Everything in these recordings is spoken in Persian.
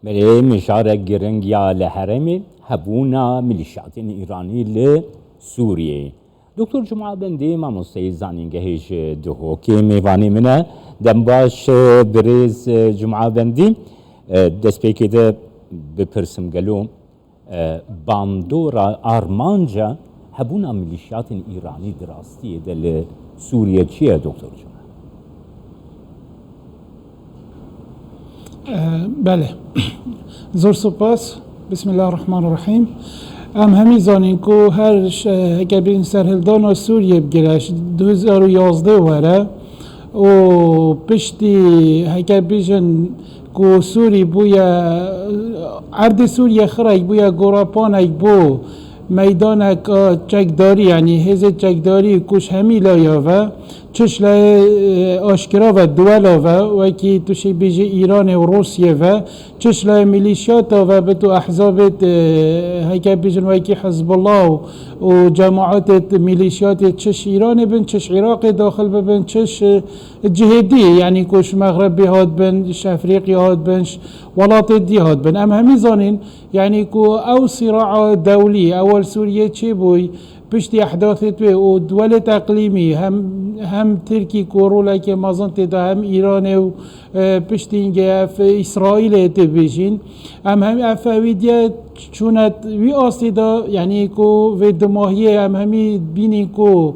بله مشارک گرنگ یا لحرمی هبونا ملیشیات ایرانی لسوریه. دکتر جمعه بندی ما مستعزانینگه هیچ دهو که میوانی منه دنباش بریز جمعه بندی دست پیکیده بپرسم گلو باندورا آرمانجا هبونا ملیشیات ایرانی دراستی دل سوریه چیه دکتر جمعه؟ بله زور سپاس بسم الله الرحمن الرحیم همی زانین که هر اگر بین سرهلدان و سوریه بگیرش 2011 وره و پشتی اگر بیشن که سوری بویا عرض سوریه خرای بویا گوراپان بو میدان چکداری یعنی هز چکداری کش همی لایاوه چش لای آشکرا و دولا و کی توشی بیجی ایران و روسیه و چش لای ملیشیات و بتو احزابت هیکا بیجن و کی حزب الله و جماعات ملیشیات چش ایران بن چش عراق داخل بن چش جهدی یعنی کش مغربی هاد بن افریقی هاد بن ولات دی هاد بن ام همی زانین یعنی کو او صراع دولي اول سوريا چه بوي پشتی احداثت و دولة اقلیمی هم ترکی کورولا که مازن تدا هم ایران و پشتی اینگه اف اسرائیل تبیشین هم افاویدیا چونت وی آستی دا یعنی کو و دماهیه همی بینی کو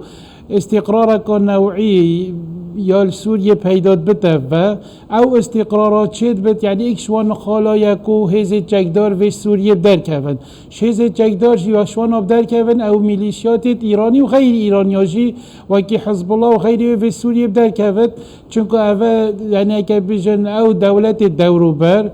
استقرار که نوعی یا سوریه پیداد بته و او استقرارات شد بت یعنی ایک شوان خالای کو هز چکدار و سوریه در کفن هز چکدار جی شوان اب در کفن او ملیشیات ایرانی و غیر ایرانیاجی و کی حزب الله و غیره و سوریه در کفن چون که او یعنی که بیشن او دولت دوروبر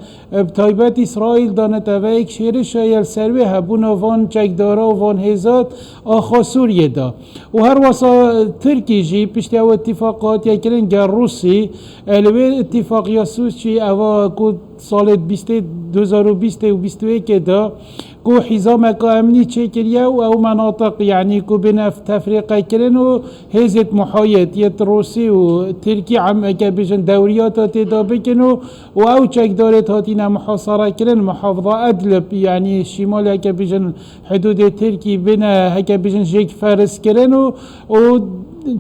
تایبت اسرائیل دانت او ایک شهر شایل سروی هبون وان چکدارا و وان هزات آخا سوریه دا و هر واسه ترکی جی پشت او اتفاقات کردن گر روسی الوی اتفاق یاسوس چی اوا کو سال 2020 و 21 دا کو حزام که امنی چه کریا و او مناطق یعنی کو بنف تفریقه کردن و هزت محایط یت روسی و ترکی عم که بیشن دوریات تدا بکنو و او چکدارت هاتینا محاصره کردن محافظه ادلب یعنی شمال که بیشن حدود ترکی بنا که بیشن جک فرس کردن و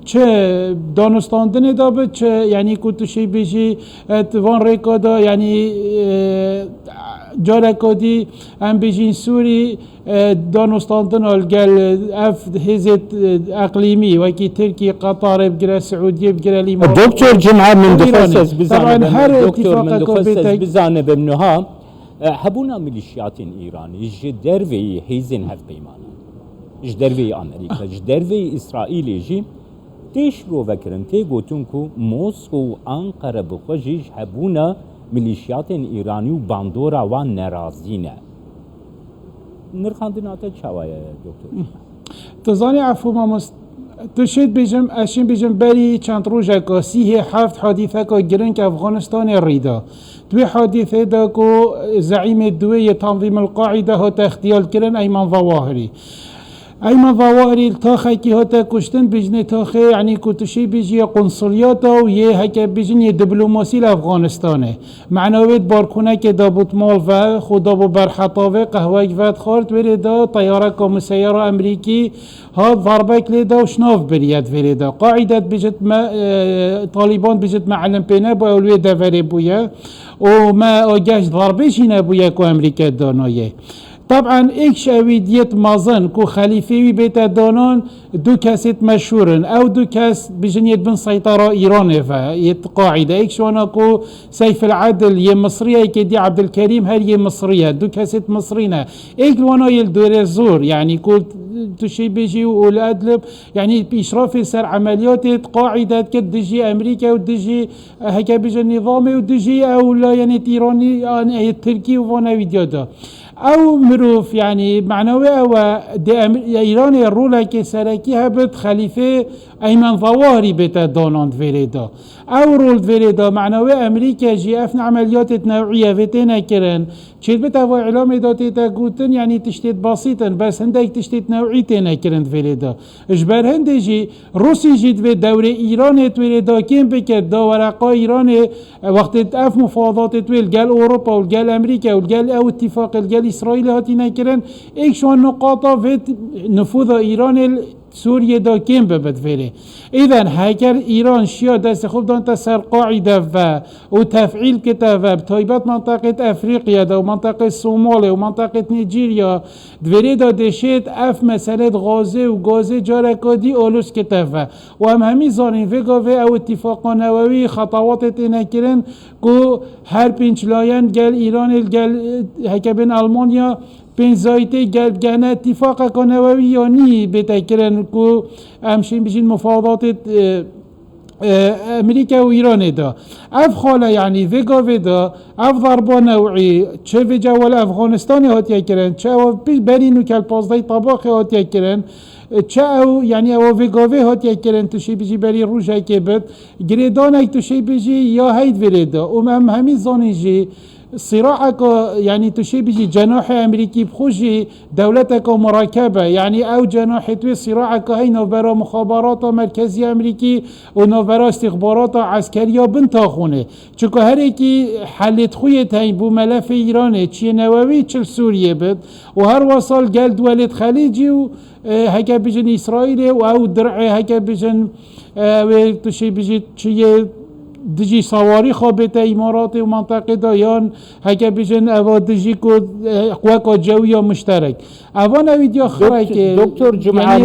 چه دانستاندن دابه چه یعنی کتوشی بیشی وان ریکادا یعنی جارکادی هم بیشین سوری دانستاندن الگل اف هزت اقلیمی و کی ترکی قطر بگره سعودیه بگره لیمان دکتر جمعه من دخصص طبعا هر اتفاق بزانه بمنها هبونا ملیشیات ایرانی جدروی هیزن هف پیمانه جدروی امریکا جدروی اسرائیل جی تیش رو وکرن تی گوتون کو موسکو و انقره بخوجیش هبونا ملیشیات ایرانی و باندورا و نرازینه نرخاندناتا چاوایه دکتر تزانی عفو ما تشید بیجم اشین بیجم بری چند روزه که 37 حادثه که گرن که افغانستان ریدا دوی حادثه دا که زعیم دوی تنظیم القاعده ها اختیال کرن ایمان ظواهری ایمان ظواهری تاخه کی هاتا کشتن بجنه تاخه یعنی کتشی بجی قنصلیات و یه هکه بجنه دیپلماسی افغانستانه معنویت بارکونه که دابوت مال و خدا بو برحطاوه قهوه گفت خورد وره دا طیاره که مسیاره امریکی ها ضربه کلی دا و شناف برید وره دا قاعدت بجت ما طالبان بجت معلم پینه با اولوی دوره بویا و ما آگهش ضربه شینه بویا که امریکا دانایه طبعا ایک شویدیت مازن کو خلیفه بیت دانان دو کسیت مشهورن او دو کس بجنیت بن سيطرة ایران و یت قاعده ایک شوانا کو سیف العدل ی مصریه که دی عبدالکریم هر ی مصریه دو کسیت مصرینه ایک وانا یل دور زور يعني کو تشي بيجي والادلب يعني باشراف سر عمليات قاعده كد دجي امريكا ودجي هكا بيجي النظامي ودجي او لا يعني ايراني يعني تركي وانا فيديو ده او مروف يعني معنوي او ايران الرولا كي سركي هبت خليفه ايمن ظواهري بتا دوناند فريدا او رول فريدا معنوي امريكا جي افن عمليات نوعيه فيتنا كرن تشيت بتاوا اعلام داتي تاغوتن يعني تشتيت بسيطا بس هندك تشتيت نوعي تنا كرن فريدا اجبر هندجي روسي جيت في دوره ايران فريدا كيم بك ورقه ايران وقت اف مفاوضات تويل قال اوروبا وقال امريكا وقال او اتفاق قال اسرائيل هاتي نكرن ايش شو النقاط في نفوذ ايران سوريا دا كم ببد فيري إذن هكر إيران شيا دست خوب دان تسر قاعدة و تفعيل كتاب بطيبات منطقة أفريقيا دا ومنطقة الصومال ومنطقة نيجيريا دويري دا دشيت اف مسألة غازة و غازة جاركا دي أولوس كتاب وهم همي زانين فيقا في او اتفاقا نووي خطوات تنكرن كو هر پنج لاين قال إيران قال هكا بين ألمانيا بين زايته قال جانا اتفاق كنووي يعني بتكرن كو امشين بجين مفاوضات امريكا وايران دا اف خاله يعني فيغا فيدا اف ضربه نوعي تشي في جوال افغانستان هاتي كرن تشا برينو كال 15 طباخ هاتي كرن تشاو يعني او فيغا هاتي كرن تشي بيجي بري روجا كبت جريدانك تشي بيجي يا هيد فيدا ومهم همي زانيجي صراعك يعني تشي بيجي جناح امريكي بخوجي دولتك مركبه يعني او جناح توي صراعك هي نوبرا مخابرات مركزي امريكي ونوبرا استخبارات عسكريه بنتاخونه چونكو هر يكي حلت خويت هي بو ملف ايران تشي نووي تشل سوريا بد وهر وصل قال دولة خليجي و هكا بيجن اسرائيل او درع هكا بيجن تشي بيجي تشي دجي صواريخ بيت امارات ومنطقه دايان هكا بيجن او دجي كو قواك جويه مشترك اوانا فيديو خراي دكتور جمعه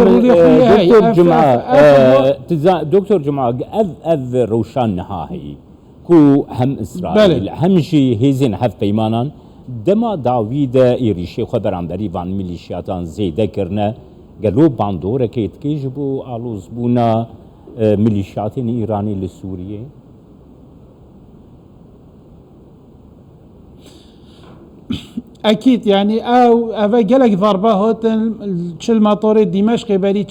دكتور جمعه اذ روشان نهائي كو هم اسرائيل هم جي هيزن هف بيمانان دما داويد ايريشي خبراندري وان ميليشياتان زيده كرنا قالوا باندوره كيت كيجبو الوز بونا ميليشيات ايراني لسوريا اكيد يعني او قالك ضربه هاتن چل مطار دمشق بري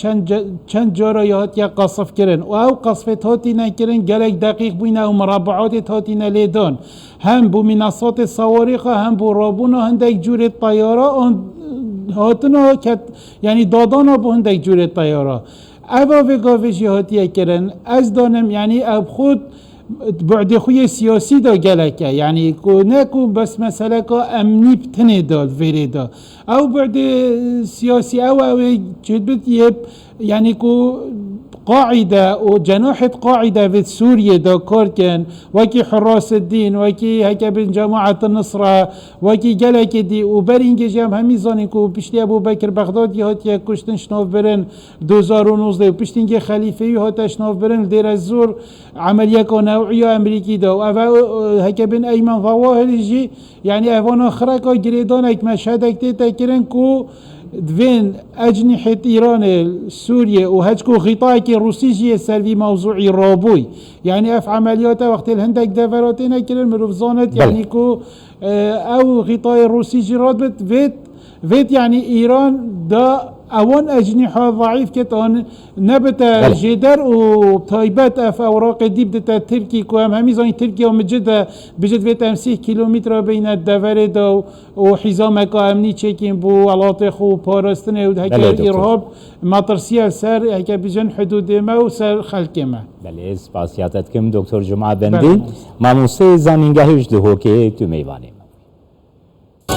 چند جارا هات يا قصف كرن او قصفت هاتي نكرن قالك دقيق بينا او مربعات هاتي ليدان هم بو منصات الصواريخ هم بو رابونا هندك جور الطياره هاتنا يعني دادانا بو هندك جور الطياره او وقافش هاتي كرن از دانم يعني اب خود بعد خوی سیاسی دا گلکه يعني کو نکو بس مسئله که امنی بتنه داد وریدا او بعد سیاسی او جد یب يعني کو قاعدة وجناحة قاعدة في سوريا دا كاركن وكي حراس الدين وكي هكا بين جماعة النصرة وكي جلك دي وبرينجي جام همي زانيكو بشتي ابو بكر بغدادي هاتيا كشتن شناف برن 2019 وبشتنجي خليفي هاتا شناف برن دير الزور عملية نوعية امريكي دا هكا بين ايمن ظواهر يجي يعني افانا خرقا جريدانك مشهدك تيتا كرن كو دوين أجنحة إيران سوريا وهجكو غطاء روسيجي سلفي موضوعي رابوي يعني اف عملياته وقت الهندك دفراتنا كل المرفزانات يعني كو او غطاء روسيجي رادبت فيت يعني إيران دا اوان اجنحة ضعيف كتان نبت جدر وطيبات اف اوراق دي بدتا تركي كو همي زاني تركيا ومجد بجد فيت 50 كيلومتر بين الدفر دا وحزامك امني تشيكين بو علاطخ وبارستن وهكا ارهاب مطرسية سر هكا بجن حدود ما وسر خلق ما بله سپاسیاتت کم دکتر جمعه بندی ماموسه زمینگاهش دهوکه تو میوانه